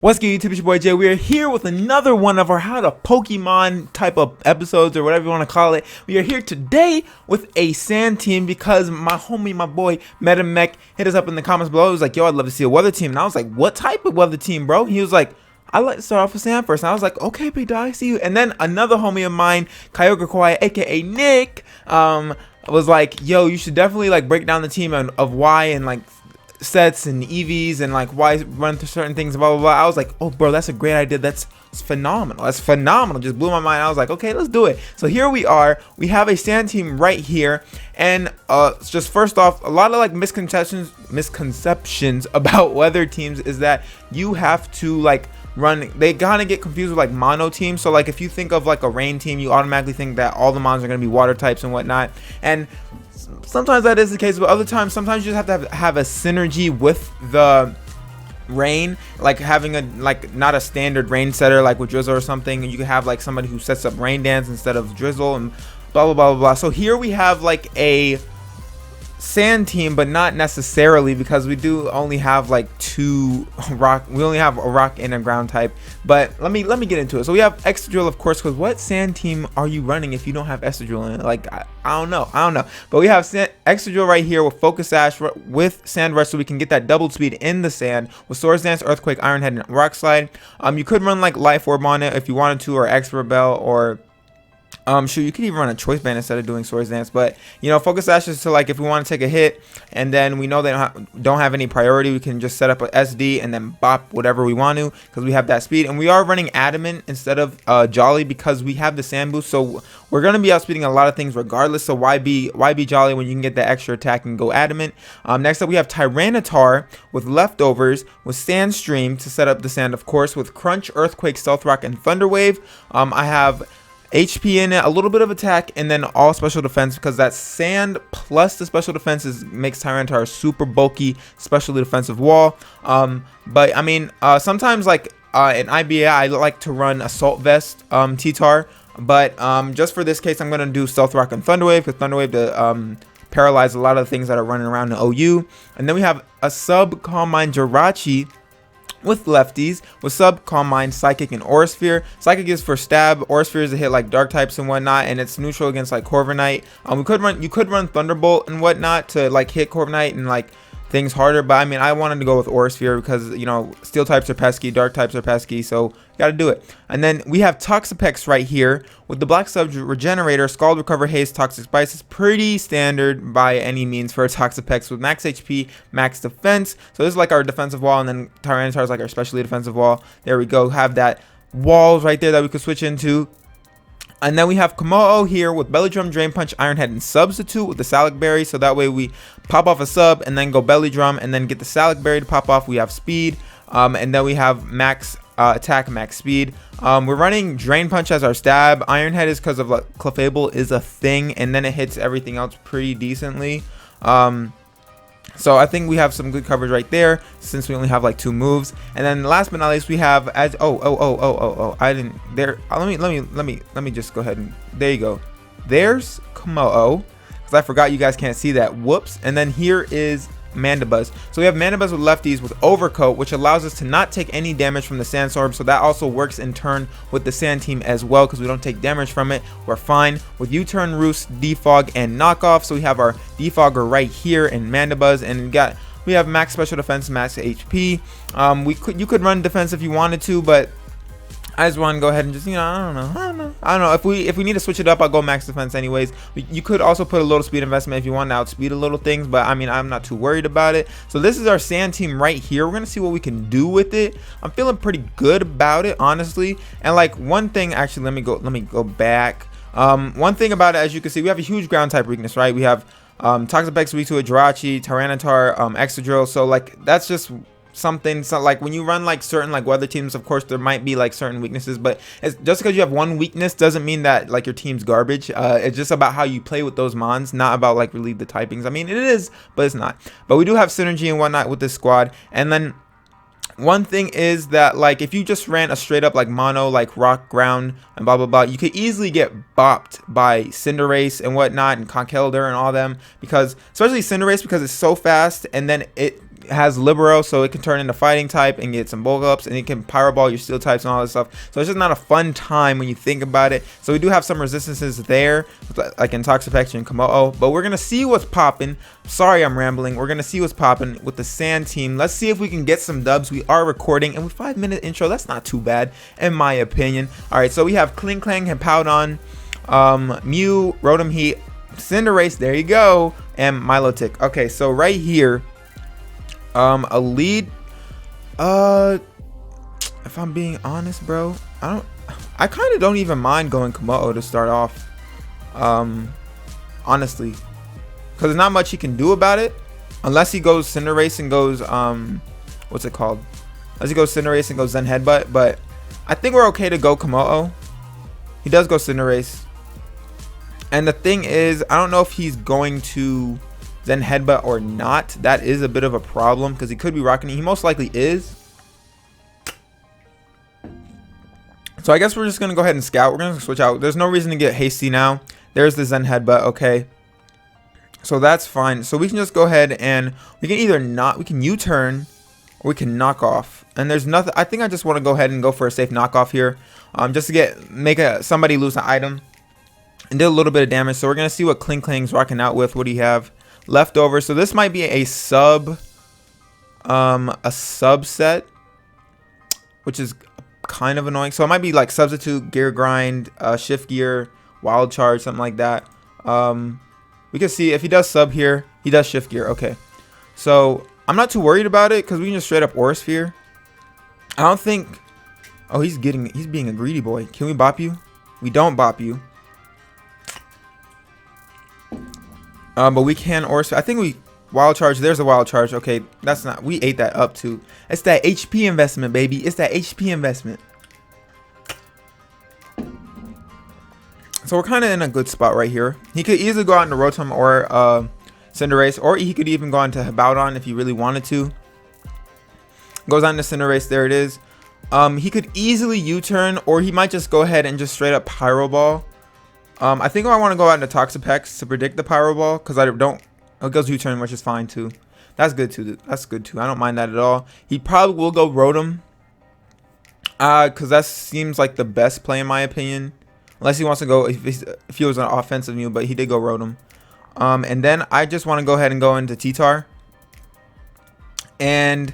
What's good, YouTube? It's your boy Jay. We are here with another one of our how to Pokemon type of episodes, or whatever you want to call it. We are here today with a sand team because my homie, my boy MetaMech, hit us up in the comments below. He was like, yo, I'd love to see a weather team. And I was like, what type of weather team, bro? He was like, I'd like to start off with sand first. And I was like, okay, big dog, I see you. And then another homie of mine, Kyogre Kawhi, aka Nick, was like, yo, you should definitely like break down the team of why and like sets and EVs and like why run through certain things, blah blah blah. I was like, oh bro, that's a great idea. That's phenomenal. That's phenomenal. Just blew my mind. I was like, okay, let's do it. So here we are. We have a sand team right here, and just first off, a lot of like misconceptions about weather teams is that you have to like run, they kind of get confused with like mono teams. So like if you think of like a rain team, you automatically think that all the mons are going to be water types and whatnot, and sometimes that is the case, but other times, sometimes you just have to have a synergy with the rain, like having a like not a standard rain setter like with drizzle or something. You can have like somebody who sets up rain dance instead of drizzle and blah blah blah blah blah. So here we have like a sand team, but not necessarily, because we do only have like two rock. We only have a rock and a ground type. But let me get into it. So we have Excadrill, of course, because what sand team are you running if you don't have Excadrill in it? Like I don't know. But we have Excadrill right here with Focus Sash with Sand Rush, so we can get that double speed in the sand with Swords Dance, Earthquake, Iron Head, and Rock Slide. You could run like Life Orb on it if you wanted to, or X Rebel, or sure, you could even run a choice band instead of doing Swords Dance. But you know, Focus Sash is to like if we want to take a hit and then we know they don't have any priority, we can just set up a SD and then bop whatever we want to, because we have that speed. And we are running Adamant instead of Jolly because we have the sand boost, so we're going to be outspeeding a lot of things regardless. So why be Jolly when you can get that extra attack and go Adamant? Next up, we have Tyranitar with Leftovers with Sand Stream to set up the sand, of course, with Crunch, Earthquake, Stealth Rock, and Thunder Wave. I have HP in it, a little bit of attack, and then all special defense, because that sand plus the special defense makes Tyranitar a super bulky specially defensive wall. But I mean, sometimes like in IBA I like to run Assault Vest T-Tar, but just for this case I'm going to do Stealth Rock and Thunder Wave, because Thunder Wave to paralyze a lot of the things that are running around in OU. And then we have a sub Calm Mind Jirachi with lefties with sub Calm Mind, Psychic, and Aura Sphere. Psychic is for stab, Aura Sphere is to hit like dark types and whatnot, and it's neutral against like Corviknight. You could run Thunderbolt and whatnot to like hit Corviknight and like things harder, but I mean, I wanted to go with Aura Sphere because, you know, steel types are pesky, dark types are pesky, so gotta do it. And then we have Toxapex right here with the Black Sub Regenerator, Scald, Recover, Haste, Toxic Spice. Is pretty standard by any means for a Toxapex with max HP, max defense. So this is like our defensive wall, and then Tyranitar is like our specially defensive wall. There we go, have that walls right there that we could switch into. And then we have Komodo here with Belly Drum, Drain Punch, Iron Head, and Substitute with the Salic Berry. So that way we pop off a sub and then go Belly Drum and then get the Salic Berry to pop off. We have speed, and then we have max attack, max speed. We're running Drain Punch as our stab. Iron Head is because of like Clefable is a thing, and then it hits everything else pretty decently. So I think we have some good coverage right there, since we only have like two moves. And then last but not least, we have as I didn't there. Let me just go ahead and there you go. There's Komodo, because I forgot you guys can't see that. Whoops. And then here is Mandibuzz. So we have Mandibuzz with lefties with Overcoat, which allows us to not take any damage from the Sandstorm. So that also works in turn with the Sand team as well, because we don't take damage from it. We're fine with U-Turn, Roost, Defog, and Knockoff. So we have our Defogger right here in Mandibuzz, and we have max special defense, max HP. You could run defense if you wanted to, but I just want to go ahead and just, you know, I don't know. If we need to switch it up, I'll go max defense anyways. You could also put a little speed investment if you want to outspeed a little things, but I mean, I'm not too worried about it. So this is our sand team right here. We're gonna see what we can do with it. I'm feeling pretty good about it, honestly. And like one thing, actually, let me go back. One thing about it, as you can see, we have a huge ground type weakness, right? We have Toxapex weak to a Jirachi, Tyranitar, Excadrill. So like that's just something. So like when you run like certain like weather teams, of course there might be like certain weaknesses, but it's just because you have one weakness doesn't mean that like your team's garbage. It's just about how you play with those mons, not about like relieve the typings. I mean, it is, but it's not. But we do have synergy and whatnot with this squad. And then one thing is that like if you just ran a straight up like mono like rock, ground, and blah blah blah, you could easily get bopped by Cinderace and whatnot, and Conkeldurr and all them, because especially Cinderace, because it's so fast, and then has Libero, so it can turn into fighting type and get some bulk ups, and it can Pyro Ball your steel types and all this stuff. So it's just not a fun time when you think about it. So we do have some resistances there, like in Toxapex and Komodo, but we're gonna see what's popping. Sorry, I'm rambling. We're gonna see what's popping with the Sand team. Let's see if we can get some dubs. We are recording, and with 5-minute intro, that's not too bad in my opinion. All right, so we have Kling Klang, Hippowdon, Mew, Rotom Heat, Cinderace, there you go, and Milotic. Okay, so right here, a lead, if I'm being honest, bro, I kind of don't even mind going Komodo to start off, honestly, because there's not much he can do about it, unless he goes Cinderace and goes, what's it called, unless he goes Cinderace and goes Zen Headbutt, but I think we're okay to go Komodo. He does go Cinderace, and the thing is, I don't know if he's going to Zen Headbutt or not. That is a bit of a problem because he could be rocking it. He most likely is. So I guess we're just going to go ahead and scout. We're going to switch out. There's no reason to get hasty now. There's the Zen Headbutt. Okay. So that's fine. So we can just go ahead and we can either we can U-turn or we can knock off. And there's nothing. I think I just want to go ahead and go for a safe knockoff here. Just to make somebody lose an item and do a little bit of damage. So we're going to see what Kling Klang's rocking out with. What do you have left over? So this might be a subset, which is kind of annoying. So it might be like substitute, gear grind, shift gear, wild charge, something like that. We can see if he does sub here, he does shift gear. Okay, so I'm not too worried about it because we can just straight up Aura Sphere. I don't think, oh, he's being a greedy boy. Can we bop you? We don't bop you. But we can Aura Sphere. I think we wild charge. There's a wild charge. Okay, that's not, we ate that up too. It's that HP investment, baby. It's that HP investment. So we're kind of in a good spot right here. He could easily go out into Rotom or Cinderace, or he could even go into Hippowdon if he really wanted to. Goes on to Cinderace. There it is. He could easily U-turn, or he might just go ahead and just straight up Pyro Ball. I think I want to go out into Toxapex to predict the Pyro Ball because I don't. It goes U-turn, which is fine too. That's good too. That's good too. I don't mind that at all. He probably will go Rotom, because that seems like the best play in my opinion. Unless he wants to go if he was an offensive Mew, but he did go Rotom. And then I just want to go ahead and go into T-Tar. And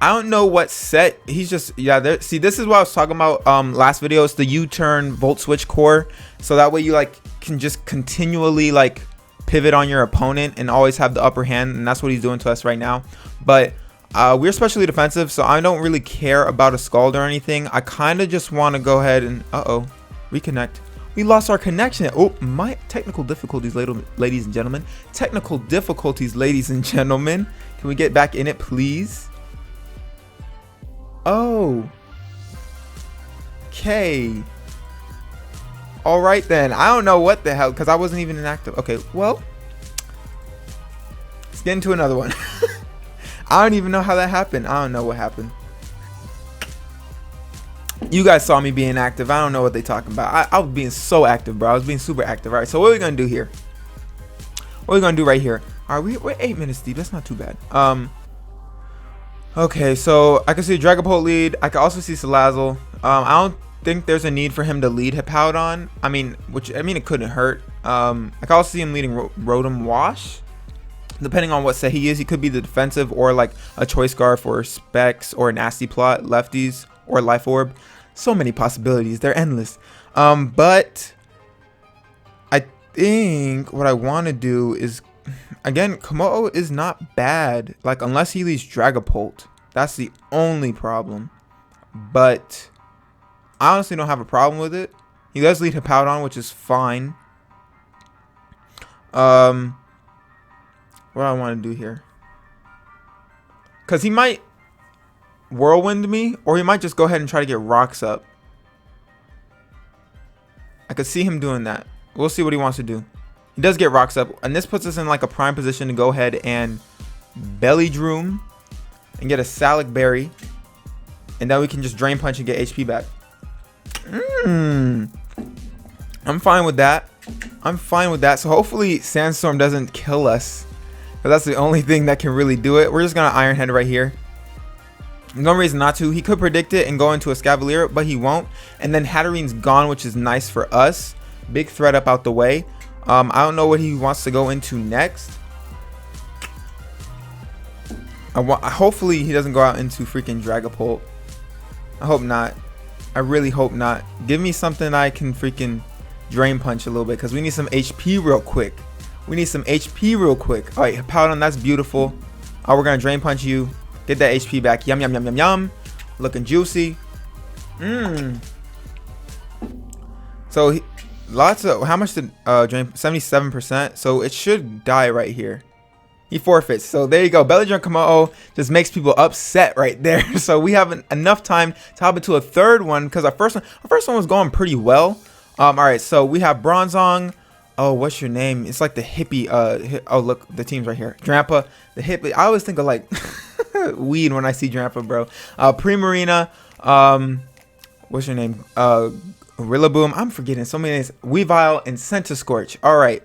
I don't know what set he's just, yeah, there. See, this is what I was talking about last video. It's the U-turn Volt Switch core, so that way you like can just continually like pivot on your opponent and always have the upper hand, and that's what he's doing to us right now. But we're especially defensive, so I don't really care about a Scald or anything. I kind of just want to go ahead and reconnect. We lost our connection. Oh, my technical difficulties, ladies and gentlemen. Technical difficulties, ladies and gentlemen. Can we get back in it, please? Oh. Okay. All right then. I don't know what the hell, because I wasn't even inactive. Okay, well, let's get into another one. I don't even know how that happened. I don't know what happened. You guys saw me being active. I don't know what they talking about. I was being so active, bro. I was being super active. All right, so what are we gonna do here? What are we gonna do right here? All right, we're 8 minutes deep. That's not too bad. Okay, so I can see Dragapult lead. I can also see Salazzle. I don't think there's a need for him to lead Hippowdon. I mean, it couldn't hurt. I can also see him leading Rotom Wash. Depending on what set he is, he could be the defensive or like a Choice Scarf or Specs or Nasty Plot, lefties, or Life Orb. So many possibilities. They're endless. But I think what I want to do is, again, Komodo is not bad. Like, unless he leads Dragapult. That's the only problem. But I honestly don't have a problem with it. He does lead Hippowdon, which is fine. What do I want to do here? Because he might Whirlwind me, or he might just go ahead and try to get rocks up. I could see him doing that. We'll see what he wants to do. He does get rocks up, and this puts us in like a prime position to go ahead and Belly Droom and get a Salic Berry, and then we can just Drain Punch and get HP back. I'm fine with that. I'm fine with that. So hopefully Sandstorm doesn't kill us But that's the only thing that can really do it. We're just gonna Iron Head right here. No reason not to. He could predict it and go into a Scavalier, but he won't. And then Hatterene's gone, which is nice for us. Big threat up out the way. I don't know what he wants to go into next. Hopefully he doesn't go out into freaking Dragapult. I hope not. I really hope not. Give me something I can freaking Drain Punch a little bit, because we need some HP real quick. We need some HP real quick. All right, Powdon, that's beautiful. We're gonna Drain Punch you. Get that HP back. Yum, yum, yum, yum, yum. Looking juicy. So lots of, how much did Drain? 77%. So it should die right here. He forfeits. So there you go. Belly Drum Komodo just makes people upset right there. So we have enough time to hop into a third one, because our first one was going pretty well. All right, so we have Bronzong. Oh, what's your name? It's like the hippie. Oh, look, the team's right here. Drampa, the hippie. I always think of like weed when I see Drampa, bro. Primarina. What's your name? Rillaboom. I'm forgetting so many names. Weavile and Centiskorch. All right.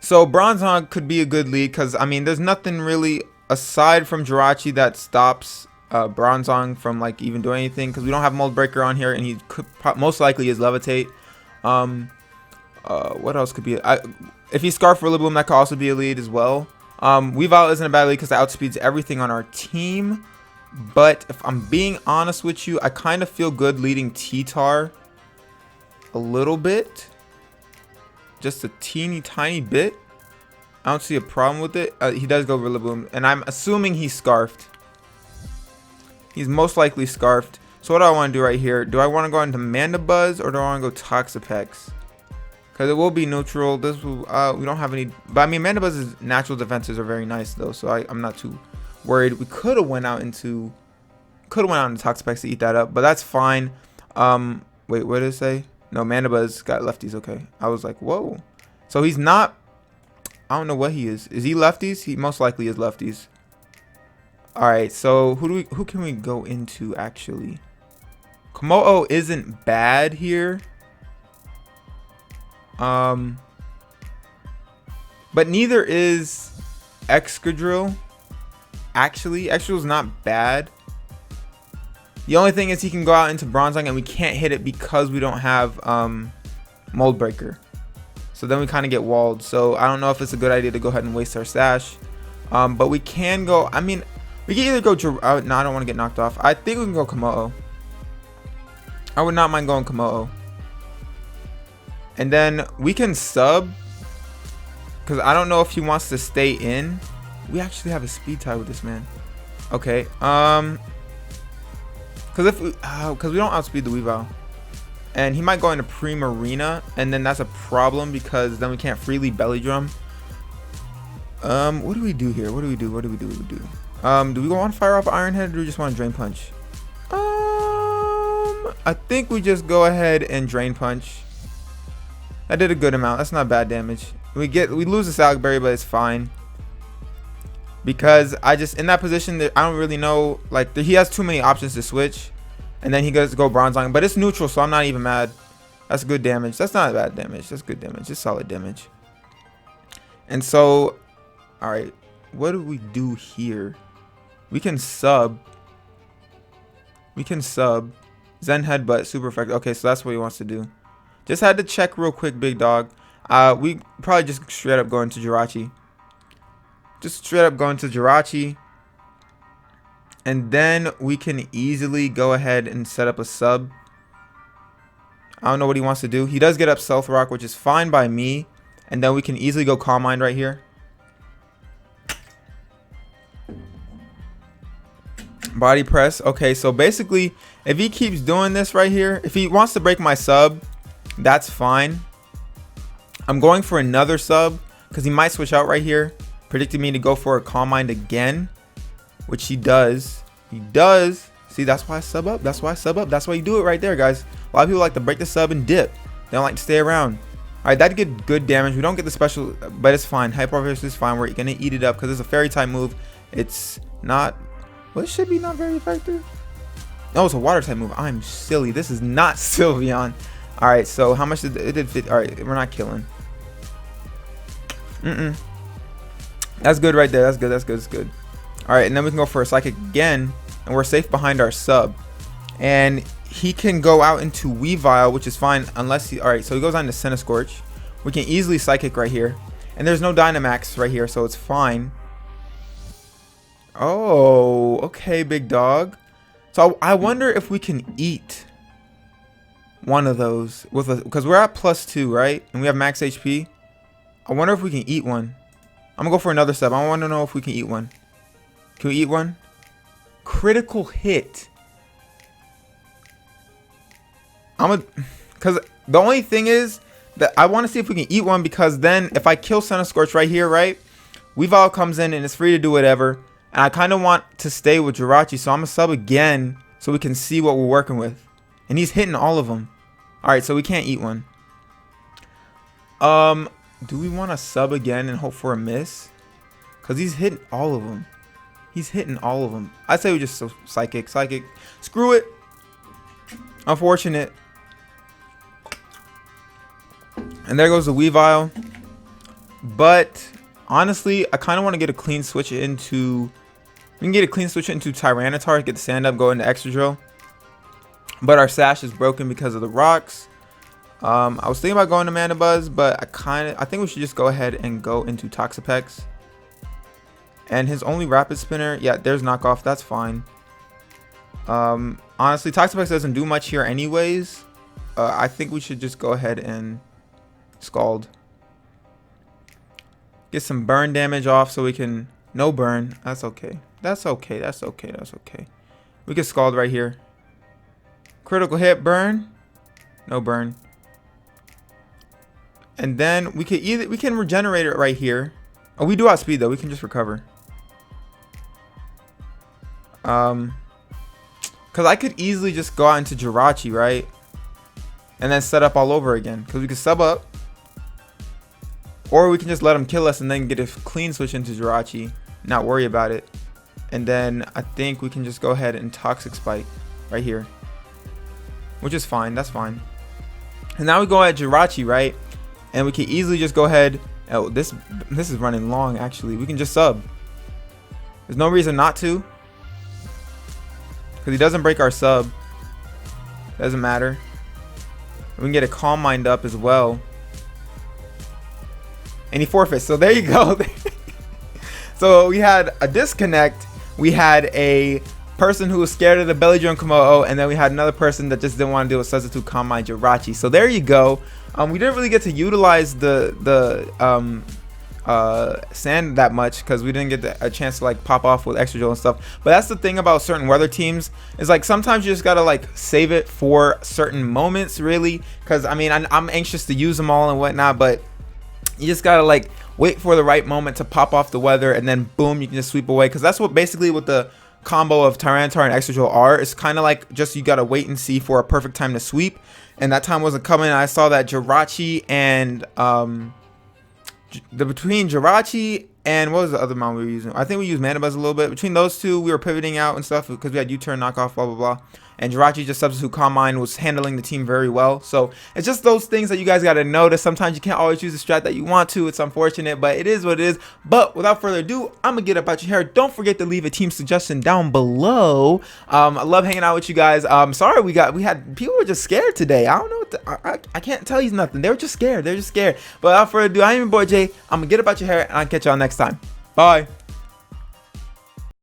So Bronzong could be a good lead, because I mean, there's nothing really aside from Jirachi that stops Bronzong from like even doing anything, because we don't have Mold Breaker on here, and he could most likely is Levitate. What else could be? If he Scarf Rillaboom, that could also be a lead as well. Weavile isn't a bad lead because it outspeeds everything on our team. But if I'm being honest with you, I kind of feel good leading T-Tar a little bit. Just a teeny tiny bit. I don't see a problem with it. He does go Rillaboom, and I'm assuming he's Scarfed. He's most likely Scarfed. So what do I want to do right here? Do I want to go into Mandibuzz, or do I want to go Toxapex? Because it will be neutral. This will, we don't have any, but I mean, Mandibuzz's natural defenses are very nice though, so I'm not too worried. We could have went out into Toxapex to eat that up, but that's fine. Wait, what did it say? No, Mandibuzz got lefties. Okay, I was like, whoa. So he's not. I don't know what he is. Is he lefties? He most likely is lefties. All right, so who can we go into actually? Komodo isn't bad here. But neither is Excadrill. Actually, Excadrill's not bad. The only thing is he can go out into Bronzong, and we can't hit it because we don't have Mold Breaker. So then we kind of get walled. So I don't know if it's a good idea to go ahead and waste our stash. But we can go. I mean, we can either go. No, I don't want to get knocked off. I think we can go Komodo. I would not mind going Komodo. And then we can sub, because I don't know if he wants to stay in. We actually have a speed tie with this man. Okay. Because we don't outspeed the Weavile, and he might go into Primarina, and then that's a problem because then we can't freely Belly Drum. What do we do here? What do we do? Do we want to fire off Iron Head, or do we just want to Drain Punch? I think we just go ahead and Drain Punch. I did a good amount. That's not bad damage. We lose the Salad Berry, but it's fine. Because in that position, I don't really know. Like, he has too many options to switch. And then he goes to go Bronzong. But it's neutral, so I'm not even mad. That's good damage. That's not bad damage. That's good damage. It's solid damage. And so, alright. What do we do here? We can sub. Zen Headbutt, super effective. Okay, so that's what he wants to do. Just had to check real quick, big dog. We probably just straight up going to Jirachi. And then we can easily go ahead and set up a sub. I don't know what he wants to do. He does get up Stealth Rock, which is fine by me. And then we can easily go Calm Mind right here. Body press. Okay, so basically, if he keeps doing this right here, if he wants to break my sub, that's fine. I'm going for another sub because he might switch out right here, predicting me to go for a Calm Mind again, which he does. See, that's why I sub up. That's why you do it right there, guys. A lot of people like to break the sub and dip. They don't like to stay around. All right, that did good damage. We don't get the special, but it's fine. Hyper Fist is fine. We're gonna eat it up because it's a fairy type move. It's not. Well, it should be not very effective. No, it's a water type move. I'm silly. This is not Sylveon. All right, so how much did it fit? All right, we're not killing. That's good right there. That's good. That's good. That's good. All right, and then we can go for a psychic again, and we're safe behind our sub. And he can go out into Weavile, which is fine unless he. All right, so he goes on to Cinescorch. We can easily psychic right here, and there's no Dynamax right here, so it's fine. Oh, okay, big dog. So I wonder if we can eat one of those with a, because we're at +2, right? And we have max HP. I wonder if we can eat one. I'm gonna go for another sub. I want to know if we can eat one. Can we eat one? Critical hit. Because the only thing is that I want to see if we can eat one, because then if I kill Cinescorch right here, right, Weavile comes in and it's free to do whatever. And I kind of want to stay with Jirachi, so I'm gonna sub again so we can see what we're working with. And he's hitting all of them. All right, so we can't eat one. Do we want to sub again and hope for a miss? Because he's hitting all of them. He's hitting all of them. I say we just psychic. Screw it. Unfortunate. And there goes the Weavile. But honestly, I kind of want to get a clean switch into. We can get a clean switch into Tyranitar, get the sand up, go into Extra Drill. But our sash is broken because of the rocks. I was thinking about going to Mana Buzz, but I think we should just go ahead and go into Toxapex. And his only Rapid Spinner, yeah, there's knockoff. That's fine. Honestly, Toxapex doesn't do much here anyways. I think we should just go ahead and Scald. Get some burn damage off so we can... No burn. That's okay. That's okay. That's okay. That's okay. We can Scald right here. Critical hit, burn. No burn. And then we can regenerate it right here. Oh, we do outspeed though. We can just recover. Because I could easily just go out into Jirachi, right? And then set up all over again. Because we can sub up. Or we can just let him kill us and then get a clean switch into Jirachi. Not worry about it. And then I think we can just go ahead and Toxic Spike right here. Which is fine. That's fine. And now we go at Jirachi, right? And we can easily just go ahead. Oh, this is running long, actually. We can just sub. There's no reason not to. Because he doesn't break our sub. Doesn't matter. We can get a Calm Mind up as well. And he forfeits. So there you go. So we had a disconnect. We had a person who was scared of the Belly Drum Komodo. And then we had another person that just didn't want to deal with Substitute Calm Mind Jirachi. So there you go. We didn't really get to utilize the sand that much because we didn't get a chance to like pop off with Extra Drill and stuff. But that's the thing about certain weather teams, is like sometimes you just gotta like save it for certain moments, really. Because I mean, I'm anxious to use them all and whatnot, but you just gotta like wait for the right moment to pop off the weather, and then boom, you can just sweep away. Because that's what basically what the combo of Tyranitar and Extra Drill are. It's kind of like just you gotta wait and see for a perfect time to sweep. And that time wasn't coming. I saw that Jirachi and between Jirachi and what was the other mount we were using? I think we used Mana Buzz a little bit. Between those two, we were pivoting out and stuff because we had U-turn, knockoff, blah blah blah. And Jirachi, just Substitute Calm Mind, was handling the team very well. So it's just those things that you guys got to notice. Sometimes you can't always use the strat that you want to. It's unfortunate, but it is what it is. But without further ado, I'm going to get up out your hair. Don't forget to leave a team suggestion down below. I love hanging out with you guys. Sorry, we had people were just scared today. I don't know what I can't tell you nothing. They were just scared. They're just scared. But without further ado, I am your boy Jay. I'm going to get up out your hair, and I'll catch y'all next time. Bye.